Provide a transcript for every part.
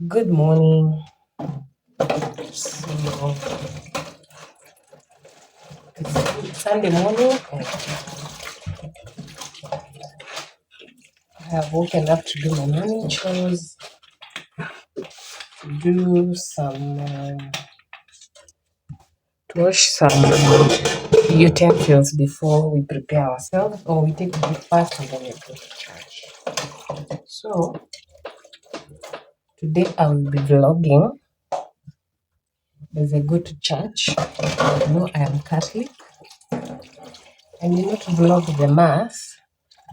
Good morning. So it's Sunday morning, and I have woken up to do my morning chores, to do some, to wash some utensils before we prepare ourselves, or we take breakfast and then we go to church. So today I will be vlogging as I go to church. You know I am Catholic. I may not vlog the mass,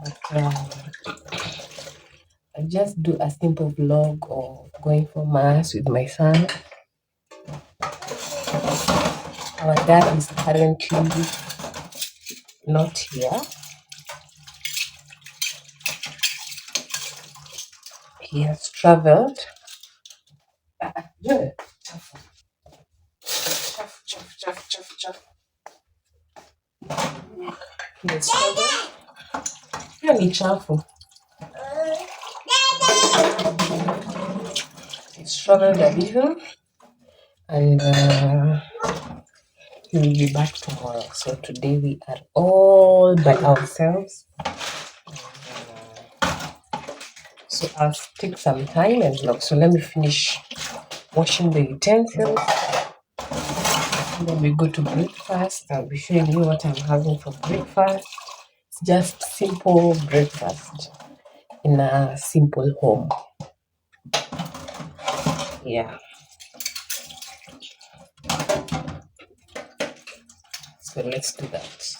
but I just do a simple vlog of going for mass with my son. Our dad is currently not here. He has traveled. Yeah. Chaff, chaff, chaff, chaff, chaff. He has traveled. Hiyo ni chafu. He's traveled a little, and he will be back tomorrow. So today we are all by ourselves. So I'll take some time and vlog. So let me finish washing the utensils. And then we go to breakfast. I'll be showing you what I'm having for breakfast. It's just simple breakfast in a simple home. Yeah. So let's do that.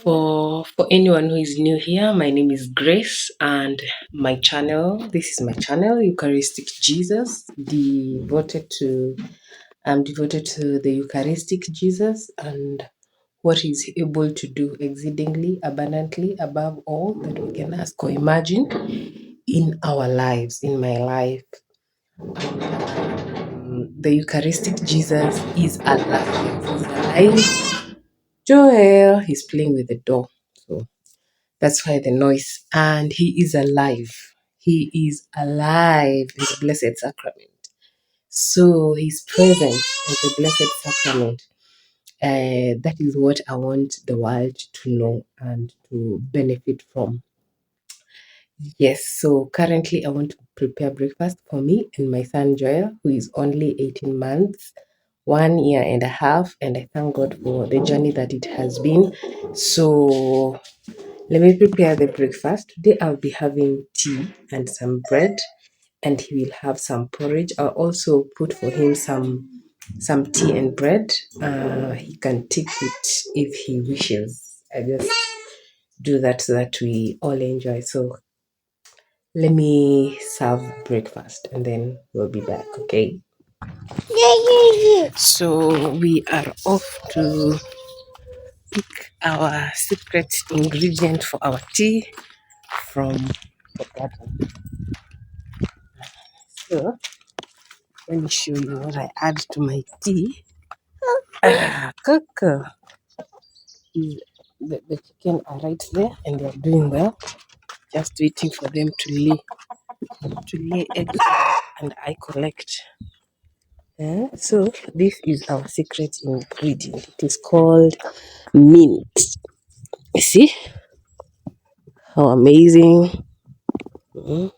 For anyone who is new here, my name is Grace, and this is my channel, Eucharistic Jesus, I'm devoted to the Eucharistic Jesus and what he's able to do exceedingly, abundantly, above all that we can ask or imagine in our lives, in my life. The Eucharistic Jesus is alive. He's alive. Joel, he's playing with the door. So that's why the noise. And he is alive. He is alive in the Blessed Sacrament. So he's present in the Blessed Sacrament. That is what I want the world to know and to benefit from. Yes, so currently I want to prepare breakfast for me and my son Joel, who is only 18 months, 1 year and a half, and I thank God for the journey that it has been. So let me prepare the breakfast. Today I'll be having tea and some bread, and he will have some porridge. I'll also put for him some tea and bread. He can take it if he wishes. I just do that so that we all enjoy. So let me serve breakfast and then we'll be back, okay? So we are off to pick our secret ingredient for our tea from the garden. So let me show you what I add to my tea. Cook. The chicken are right there and they're doing well. Just waiting for them to lay eggs and I collect. So this is our secret ingredient. It is called mint. You see how amazing. So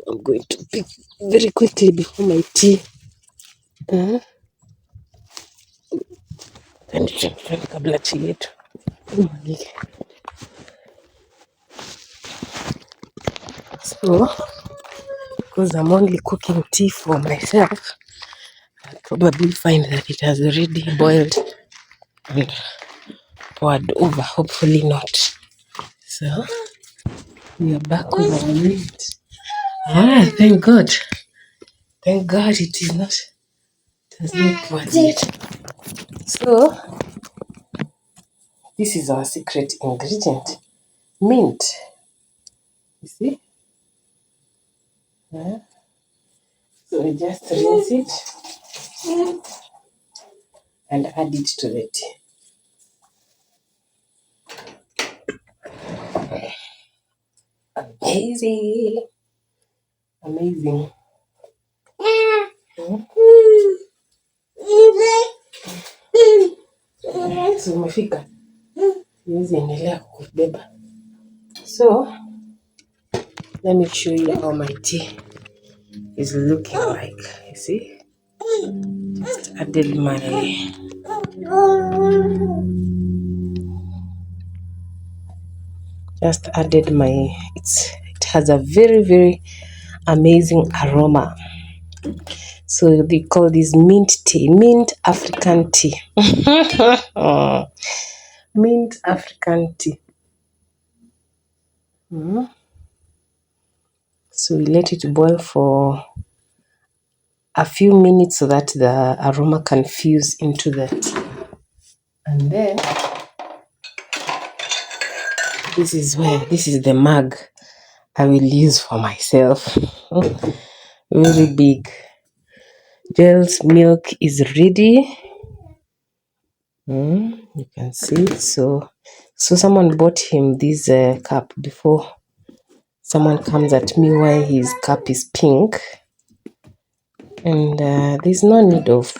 I'm going to pick very quickly before my tea. And kabla tea yetu. So because I'm only cooking tea for myself, I'll probably find that it has already boiled and poured over. Hopefully not. So we are back with our meat. Thank God. Thank God it is not. It has not poured yet. So this is our secret ingredient, mint. You see? Yeah. So we just rinse it and add it to the tea. Amazing. Amazing. So umefika. Siwezi endelea kubeba. So let me show you how my tea is looking like. You see? Just added my it has a very, very amazing aroma. So they call this mint tea, mint African tea. Mint African tea. So we let it boil for a few minutes so that the aroma can fuse into the tea. And then this is the mug I will use for myself. Very big. Joel's milk is ready. You can see. So someone bought him this cup before someone comes at me why his cup is pink. And there's no need of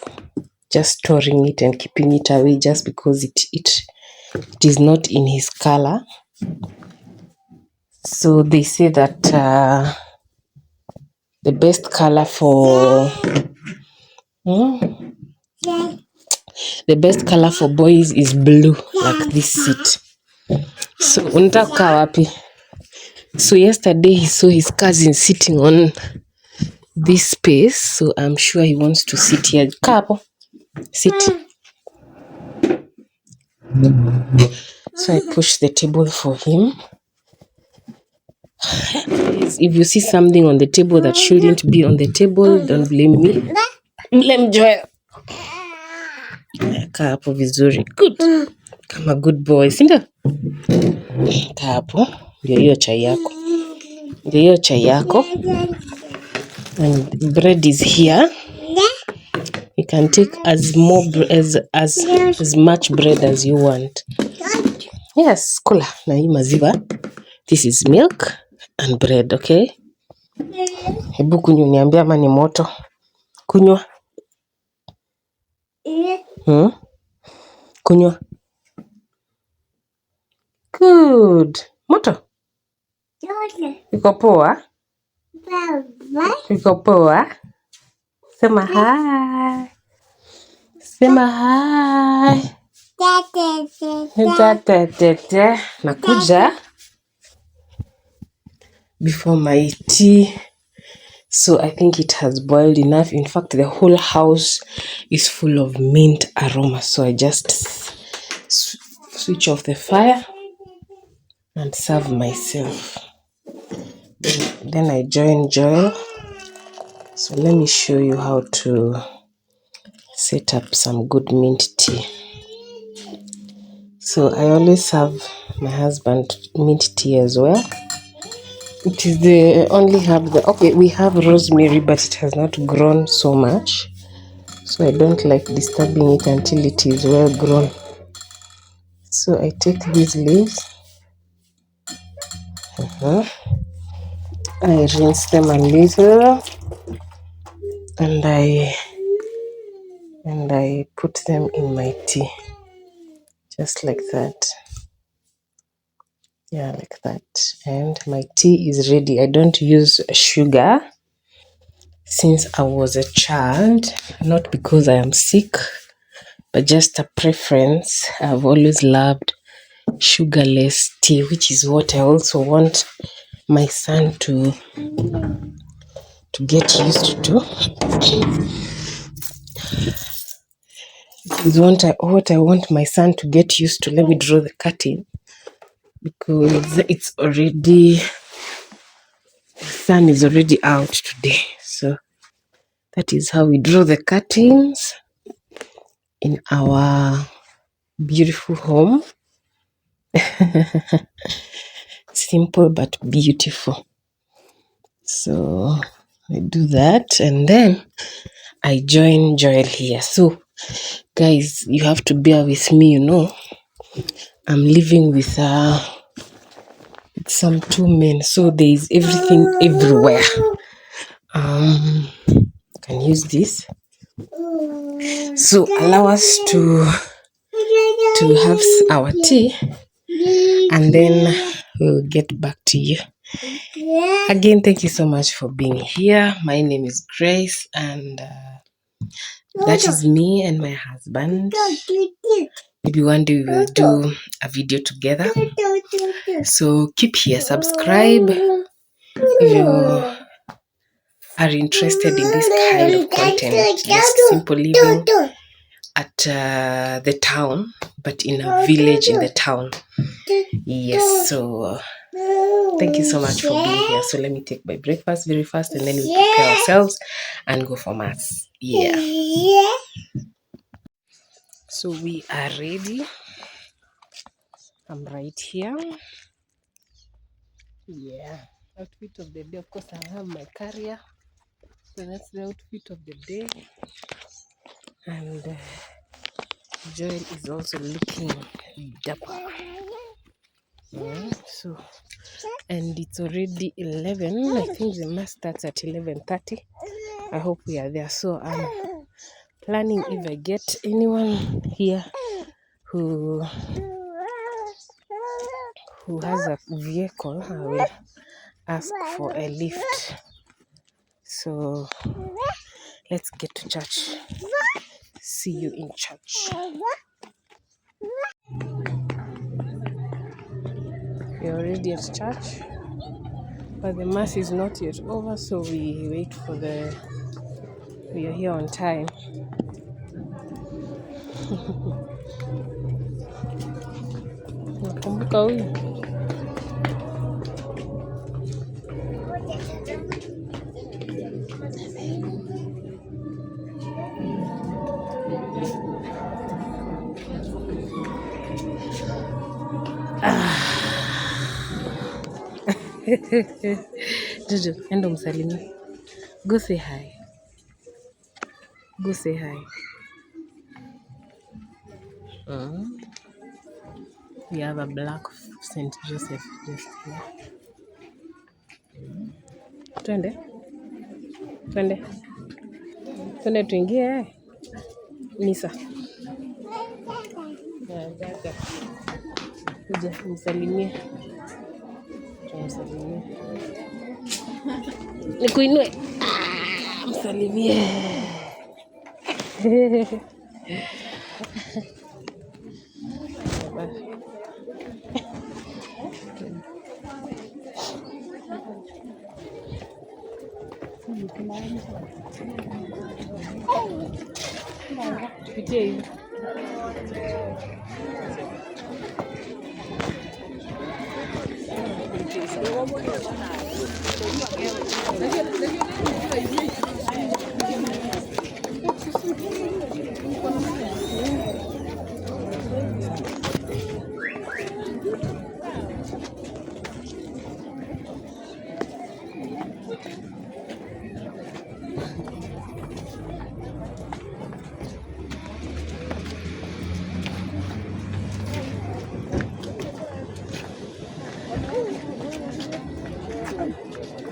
just storing it and keeping it away just because it is not in his color. So they say that the best color for boys is blue, like this seat. So unataka wapi? So yesterday he saw his cousin sitting on this space, so I'm sure he wants to sit here. Kapo, sit. So I push the table for him. If you see something on the table that shouldn't be on the table, don't blame me. Blame Joel. Kaa hapo vizuri. Good. Kama good boy, si ndio? Kaa hapo. Ndio hiyo chai yako. And bread is here. You can take as much bread as you want. Yes, kula na hii maziwa. This is milk and bread, okay? Hebu kunywa niambia ama ni moto. Kunywa. Kunywa. Good. Moto. Iko poa? Iko poa? Sema hi. Sema hi. Nakuja before my tea. So I think it has boiled enough. In fact, the whole house is full of mint aroma. So I just switch off the fire and serve myself. Then I join Joel. So let me show you how to set up some good mint tea. So I always serve my husband mint tea as well. It is we have rosemary, but it has not grown so much. So I don't like disturbing it until it is well grown. So I take these leaves. I rinse them a little. And I put them in my tea. Just like that. Yeah, like that. And my tea is ready. I don't use sugar since I was a child. Not because I am sick, but just a preference. I've always loved sugarless tea, which is what I also want my son to get used to. This is what I want my son to get used to. Let me draw the curtain. Because the sun is already out today. So that is how we draw the curtains in our beautiful home. simple but beautiful. So I do that and then I join Joel here. So guys, you have to bear with me, I'm living with some two men, so there is everything everywhere. Can use this. So allow us to have our tea and then we'll get back to you. Again, thank you so much for being here. My name is Grace and that is me and my husband. Maybe one day we will do a video together. So keep here, subscribe if you are interested in this kind of content. Just simple living at the town, but in a village in the town. Yes, so thank you so much for being here. So let me take my breakfast very fast and then we prepare ourselves and go for mass. Yeah. So we are ready. I'm right here. Yeah. Outfit of the day. Of course, I have my carrier. So that's the outfit of the day. And Joel is also looking dapper. So, and it's already 11. I think the mass starts at 11:30. I hope we are there. So I'm planning if I get anyone here who has a vehicle, I will ask for a lift. So let's get to church. See you in church. We're already at church, but the mass is not yet over, so we wait for we are here on time. Nakumbuka huyu. Jojo, enda umsalimie. Go say hi. Go say hi. We have a black St. Joseph just here. Twende tuingie misa. Jaja. Kuja msalimie. Tumsalimie. Nikuinue. Msalimie. Tupitie hivi.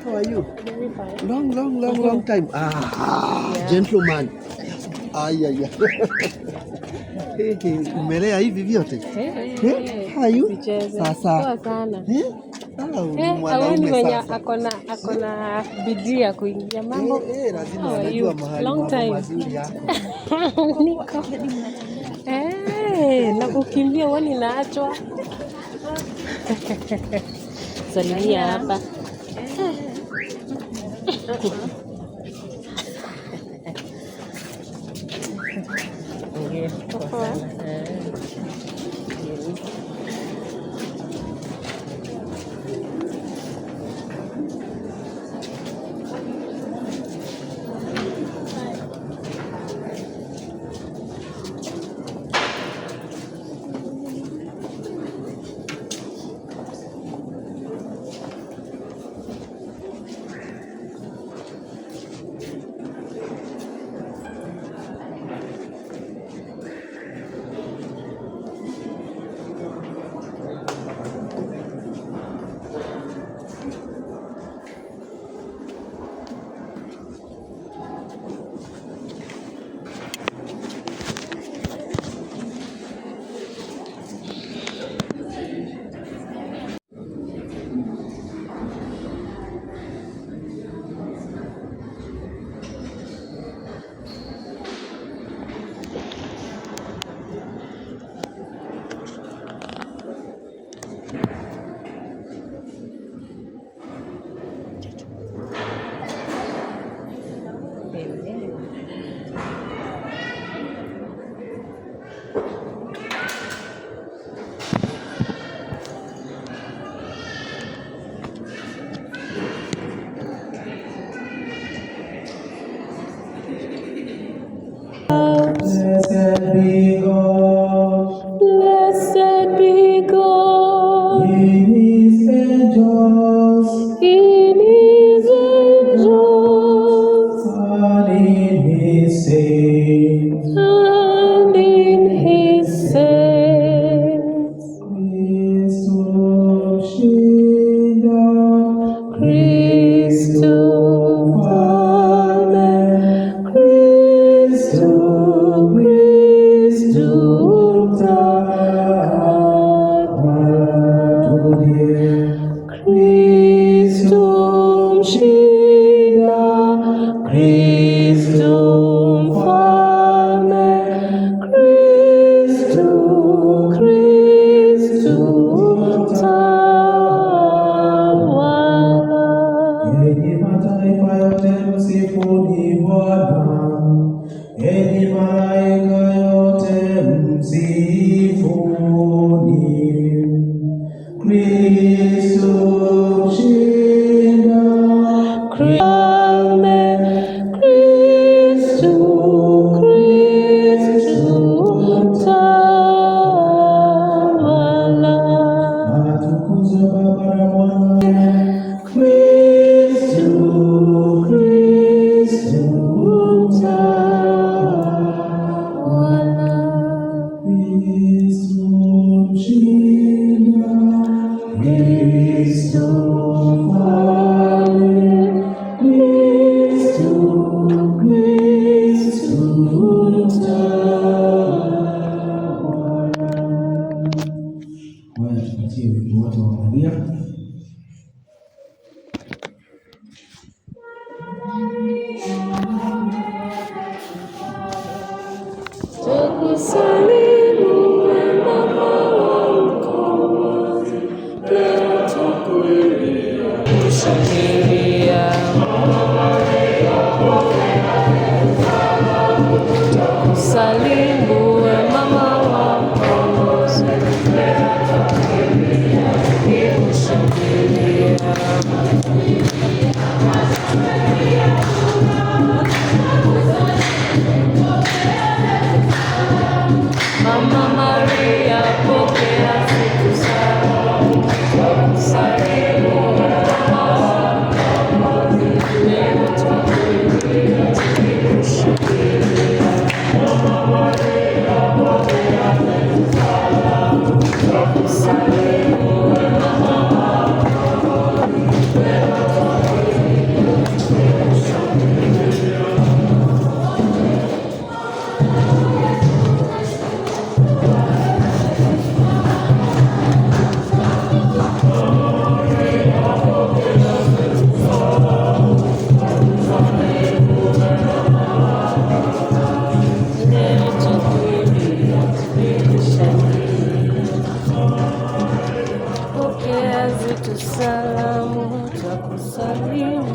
How are you? Long time. Yeah. Gentleman. Aya. Umelea hivi vyote? How are you? Sasa. Poa sana. Mwanaume sasa. Akona bidii ya kuingia mambo. Lazima anajua mahali mambo mazuri yako. Niko. Na kukimbia wani naachwa. Salimia hapa. Christum Shina, Christum Fame, Christum, Christum Tawala. Enyi mataifa yote msifuni Bwana, enyi malaika yote msifuni. Kristo mshinda, Christum, Christum Tawala. atukuzwe Baba na Mwana, Christum, Christum Tawala. Kristo mshinda, Christum Fame, Christum, Christum Tawala. Haya, tupatie wimbo wote wa Maria. Tukusalimu wema wa Mkombozi, leo tukuimbia, kushangilia. Tukusalimu wema wa Mkombozi, leo tukuimbia, kushangilia. Mama Maria, pokea siku zako, tukusalimu leo tukuimbia, tukushangilia. Tukusalimu leo tukuimbia, tukushangilia. Pokea zetu salamu, twakusalimu.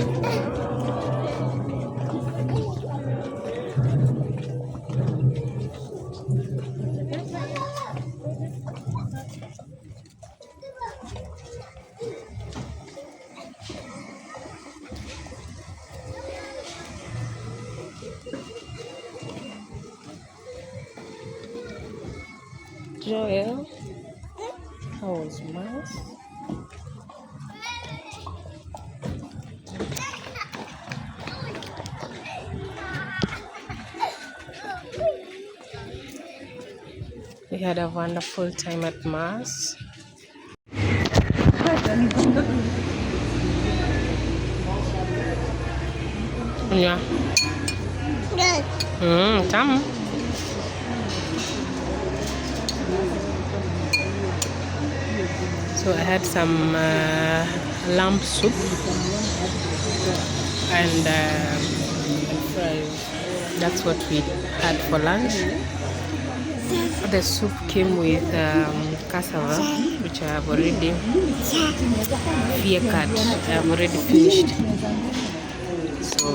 Joel, how was Mass? We had a wonderful time at Mass. Yeah. Tamu. So I had some lamb soup and fries. That's what we had for lunch. The soup came with cassava, which I have already cut. I have already finished. So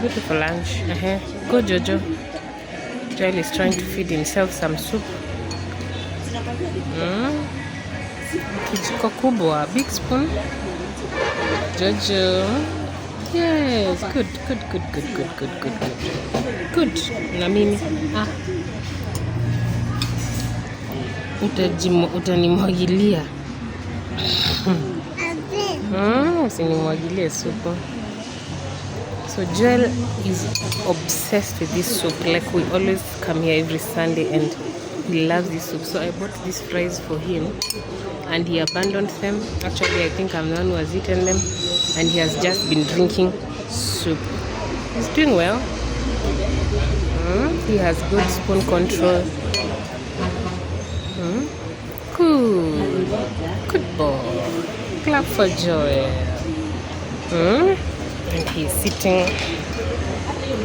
beautiful lunch. Go Jojo. Joel is trying to feed himself some soup. Kijiko kubwa, big spoon. Jojo. Yes, good. Good. Na mimi. Utanimwagilia. Usinimwagilie supu. So Joel is obsessed with this soup. Like, we always come here every Sunday and he loves this soup. So I bought these fries for him and he abandoned them. Actually, I think I'm the one who has eaten them, and he has just been drinking soup. He's doing well. He has good spoon control. Good. for Joel. And he's sitting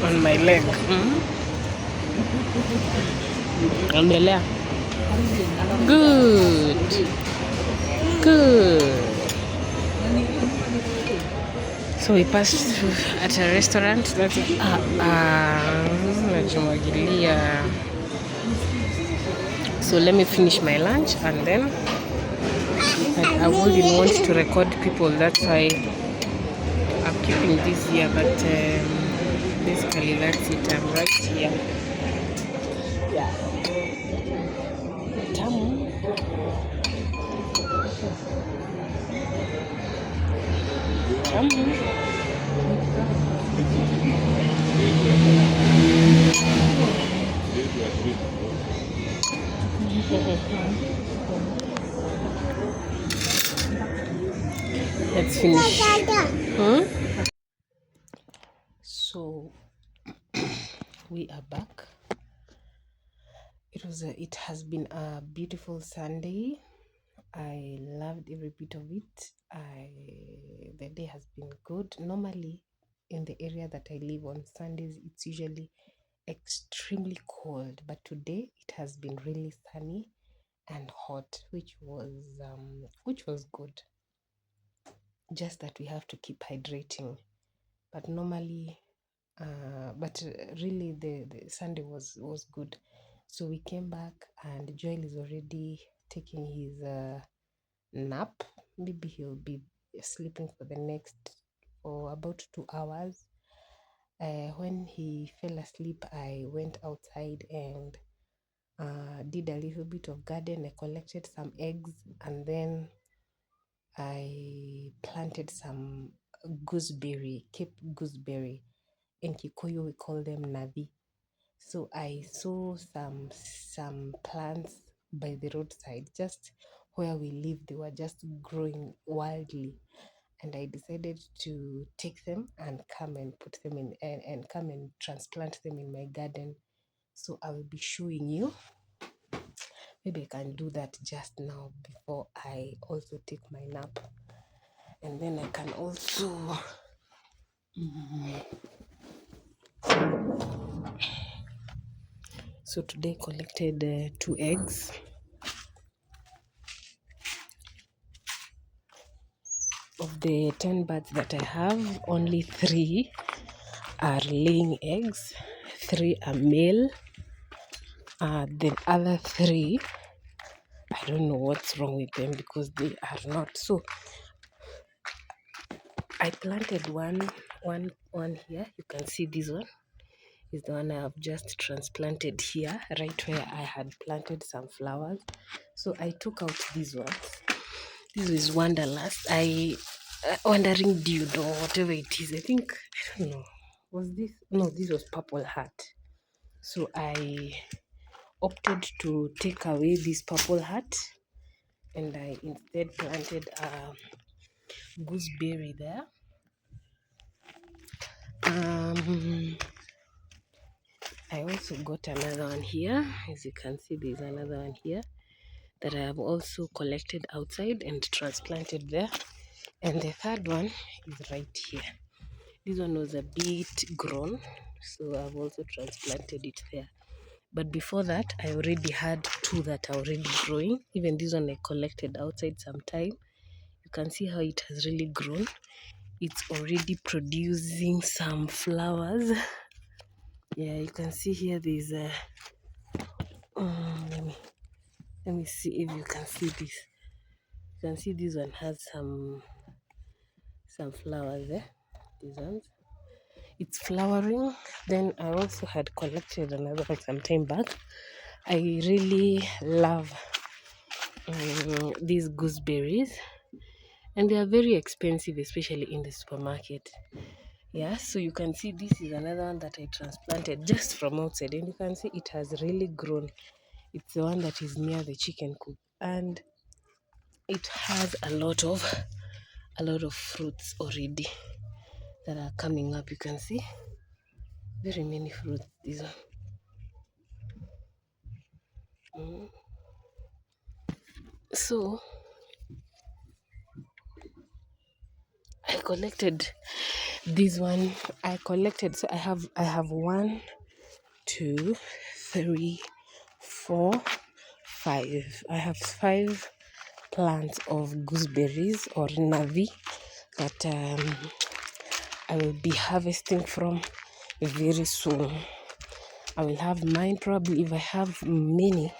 on my leg. Endelea. Good. Good. So we passed through at a restaurant that najimwagilia. So let me finish my lunch and then I wouldn't want to record people, that's why I'm keeping this here, but basically that's it. I'm right here. Yeah. Tamu. Tamu. Let's finish. So we are back. It has been a beautiful Sunday. I loved every bit of it. The day has been good. Normally, in the area that I live on Sundays, it's usually extremely cold, but today it has been really sunny and hot, which was good. Just that we have to keep hydrating. But normally, really the Sunday was good. So we came back and Joel is already taking his nap. Maybe he'll be sleeping for about 2 hours. When he fell asleep, I went outside and did a little bit of garden. I collected some eggs and then I planted some Cape gooseberry. In Kikuyu we call them navi. So I saw some plants by the roadside, just where we live. They were just growing wildly, and I decided to take them and come and put them in and come and transplant them in my garden. So I will be showing you. Maybe I can do that just now before I also take my nap, and then I can also so today collected 2 eggs. Of the 10 birds that I have, only 3 are laying eggs, 3 are male. The other 3, I don't know what's wrong with them because they are not. So I planted one here. You can see this one is the one I have just transplanted here, right where I had planted some flowers. So I took out these ones. This is Wanderlust. Wandering Dude or whatever it is. I don't know. Was this? No, this was Purple Heart. So I opted to take away this Purple Heart and I instead planted a gooseberry there. I also got another one here. As you can see, there's another one here that I have also collected outside and transplanted there. And the third one is right here. This one was a bit grown, so I've also transplanted it there. But before that, I already had 2 that are already growing. Even this one I collected outside sometime. You can see how it has really grown. It's already producing some flowers. Yeah, you can see here there's a let me see if you can see this. You can see this one has some flowers there. These ones. It's flowering. Then I also had collected another one some time back. I really love these gooseberries, and they are very expensive, especially in the supermarket. Yeah, so you can see this is another one that I transplanted just from outside, and you can see it has really grown. It's the one that is near the chicken coop, and it has a lot of fruits already that are coming up. You can see very many fruits. These are so I collected this one. I collected, so I have 1, 2, 3, 4, 5. I have 5 plants of gooseberries or navi that I will be harvesting from very soon. I will have mine probably. If I have many,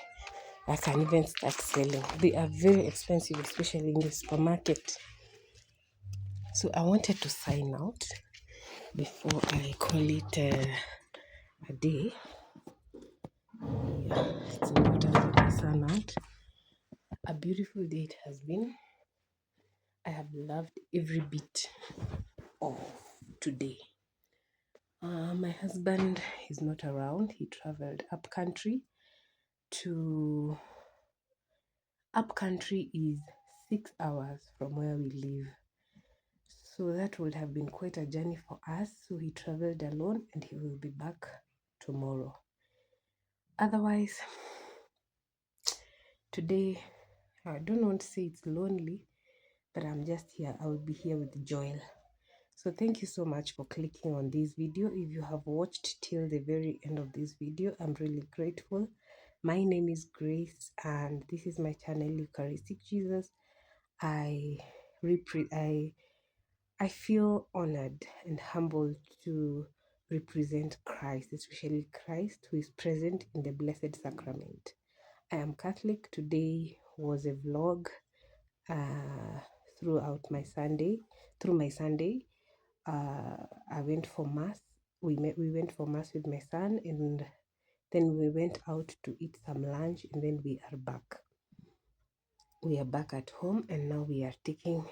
I can even start selling. They are very expensive, especially in the supermarket. So I wanted to sign out before I call it a day. Yeah, it's important that I sign out. A beautiful day it has been. I have loved every bit of today. My husband is not around. He traveled up country. Up country is 6 hours from where we live. So that would have been quite a journey for us. So he traveled alone and he will be back tomorrow. Otherwise, today, I don't want to say it's lonely, but I'm just here. I will be here with Joel. So thank you so much for clicking on this video. If you have watched till the very end of this video, I'm really grateful. My name is Grace and this is my channel Eucharistic Jesus. I feel honored and humbled to represent Christ, especially Christ who is present in the Blessed Sacrament. I am Catholic. Today was a vlog through my Sunday. I went for mass. We went for mass with my son, and then we went out to eat some lunch, and then we are back. We are back at home, and now we are taking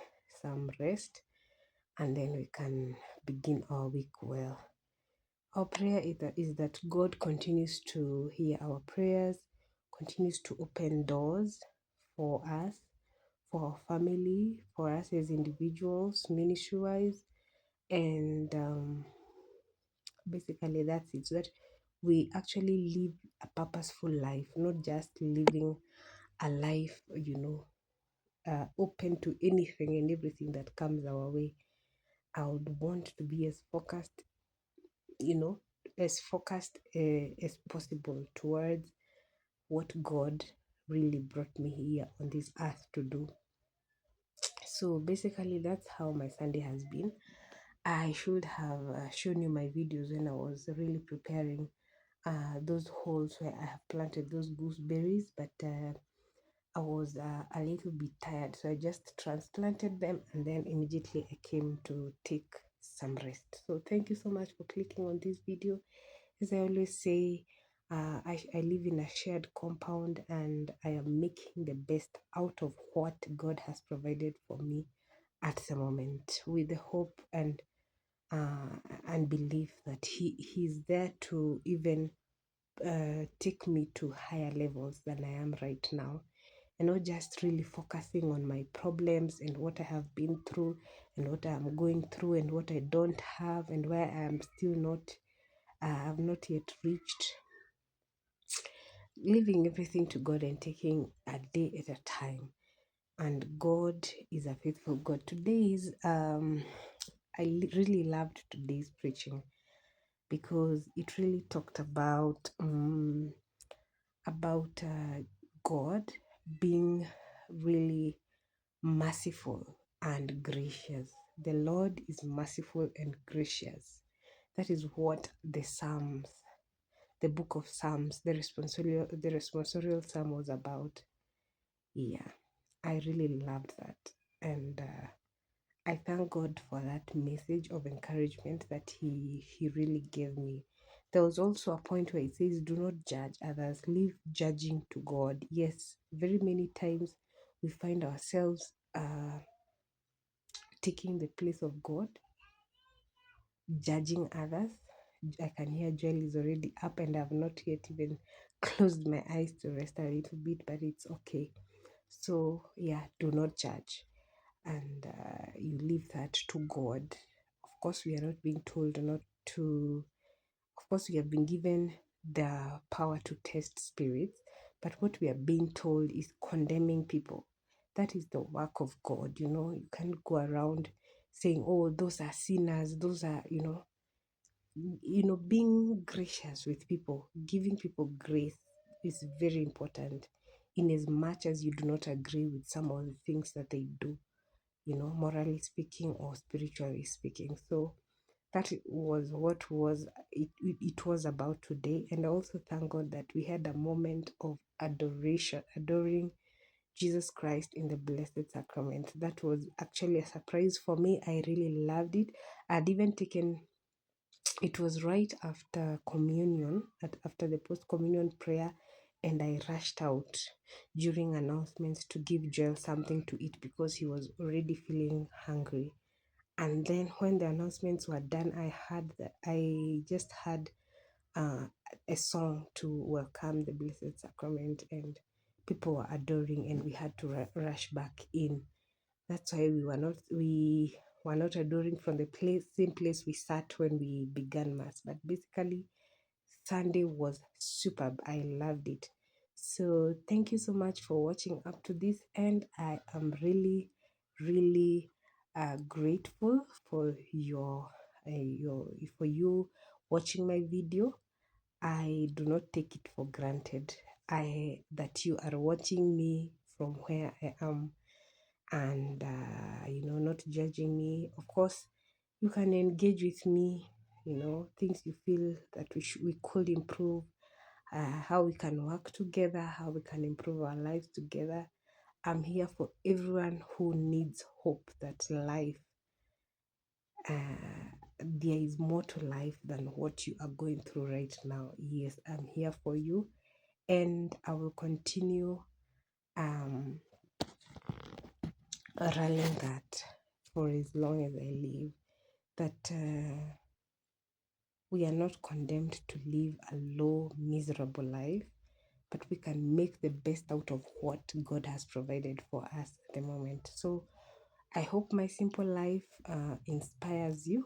some rest, and then we can begin our week well. Our prayer is that God continues to hear our prayers, continues to open doors for us, for our family, for us as individuals, ministry-wise, and basically that's it, so that we actually live a purposeful life, not just living a life, open to anything and everything that comes our way. I would want to be as focused, as possible towards what God really brought me here on this earth to do. So basically that's how my Sunday has been. I should have shown you my videos when I was really preparing those holes where I have planted those gooseberries, but I was a little bit tired, so I just transplanted them and then immediately I came to take some rest. So thank you so much for clicking on this video. As I always say, I live in a shared compound and I am making the best out of what God has provided for me at the moment, with the hope and belief that he's there to even take me to higher levels than I am right now, and not just really focusing on my problems and what I have been through and what I'm going through and what I don't have and where I am still not have not yet reached. Leaving everything to God and taking a day at a time. And God is a faithful God. Today's really loved today's preaching because it really talked about God being really merciful and gracious. The Lord is merciful and gracious. That is what the Psalms, the book of Psalms, the responsorial psalm was about. Yeah, I really loved that. And I thank God for that message of encouragement that he really gave me. There was also a point where it says, do not judge others, leave judging to God. Yes, very many times we find ourselves taking the place of God, judging others. I can hear Joel is already up and I've not yet even closed my eyes to rest a little bit, but it's okay. So yeah, do not judge. And you leave that to God. Of course, we are not being told not to, of course, we have been given the power to test spirits, but what we are being told is condemning people. That is the work of God. You can't go around saying, oh, those are sinners, those are, being gracious with people, giving people grace is very important in as much as you do not agree with some of the things that they do, morally speaking or spiritually speaking. So that was what it was about today. And I also thank God that we had a moment of adoration, adoring Jesus Christ in the Blessed Sacrament. That was actually a surprise for me. I really loved it. I'd even taken, it was right after communion, after the post communion prayer, and I rushed out during announcements to give Joel something to eat because he was already feeling hungry. And then when the announcements were done, I just had uh, a song to welcome the Blessed Sacrament, and people were adoring, and we had to rush back in. That's why we were not adoring from the same place we sat when we began mass. But basically, Sunday was superb. I loved it. So thank you so much for watching up to this, and I am really, really grateful for for you watching my video. I do not take it for granted. That you are watching me from where I am, and not judging me. Of course, you can engage with me, things you feel that we could improve, how we can work together, how we can improve our lives together. I'm here for everyone who needs hope that life, there is more to life than what you are going through right now. Yes, I'm here for you, and I will continue um, rallying that for as long as I live. That we are not condemned to live a low, miserable life, but we can make the best out of what God has provided for us at the moment. So I hope my simple life inspires you.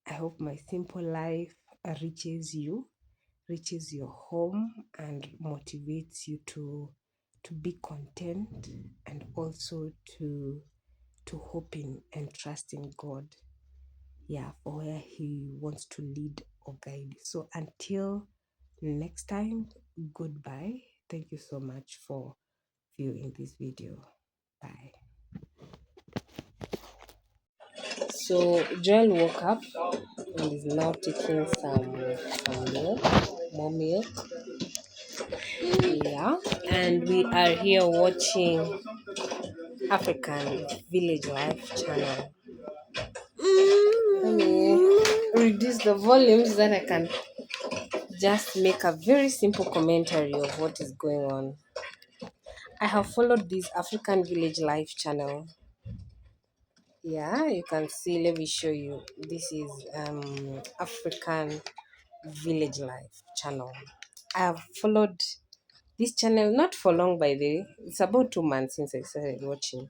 I hope my simple life reaches you, reaches your home, and motivates you to be content, and also to hope in and trust in God, for where He wants to lead or guide. So until next time, goodbye. Thank you so much for viewing this video. Bye. So Joel woke up and is now taking some milk, more milk. Yeah, and we are here watching African Village Life channel. Let me reduce the volume so that I can just make a very simple commentary of what is going on. I have followed this African Village Life channel. Yeah, you can see, let me show you. This is African Village Life channel. I have followed this channel not for long, by the way. It's about 2 months since I started watching.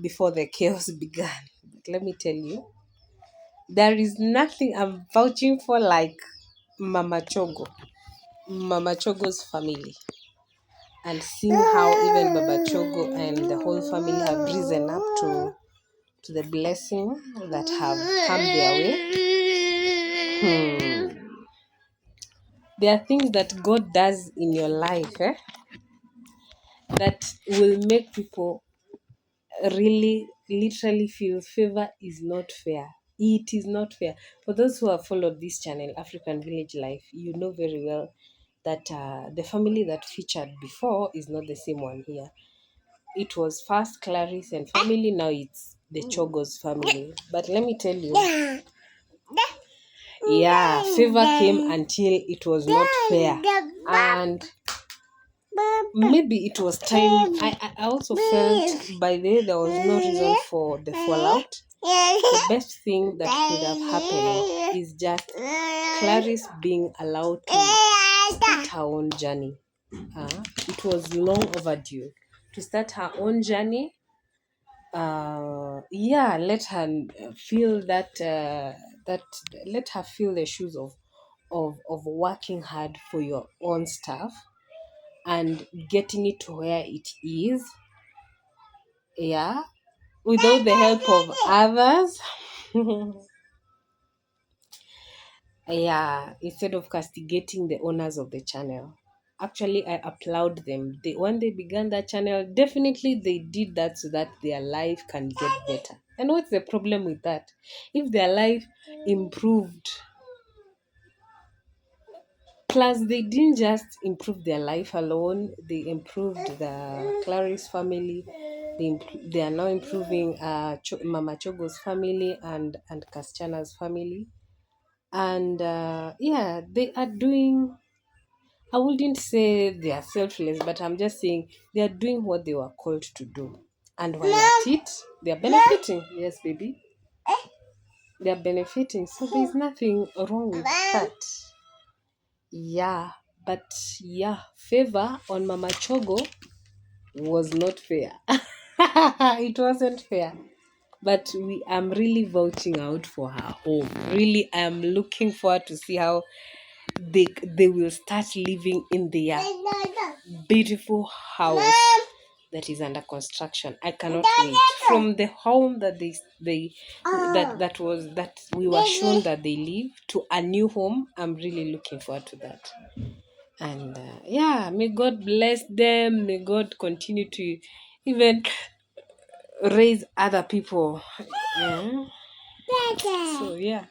Before the chaos began. But let me tell you, there is nothing I'm vouching for like Mama Chogo's family, and seeing how even Baba Chogo and the whole family have risen up to the blessing that have come their way. There are things that God does in your life that will make people really literally feel favor is not fair. It is not fair. For those who have followed this channel, African Village Life, you know very well that the family that featured before is not the same one here. It was first Clarice and family, now it's the Chogo's family. But let me tell you, favor came until it was not fair. And maybe it was time. I also felt by the way there was no reason for the fallout. The best thing that could have happened is just Clarice being allowed to start her own journey. It was long overdue to start her own journey. Let her feel that let her feel the shoes of working hard for your own stuff and getting it to where it is. without the help of others. Yeah, instead of castigating the owners of the channel. Actually, I applaud them. When they began that channel, definitely they did that so that their life can get better. And what's the problem with that? If their life improved, plus they didn't just improve their life alone, they improved the Clarice family. They are now improving Mama Chogo's family and Kaschana's family. And yeah, they are doing, I wouldn't say they are selfless, but I'm just saying they are doing what they were called to do. And while at it, they are benefiting. Yes, baby. They are benefiting. So there's nothing wrong with that. Yeah. But yeah, favor on Mama Chogo was not fair. It wasn't fair. But I'm really vouching out for her home. Really, I'm looking forward to see how they will start living in their beautiful house that is under construction. I cannot wait. From the home that that we were shown that they live to a new home, I'm really looking forward to that. And yeah, may God bless them. May God continue to even raise other people. So yeah.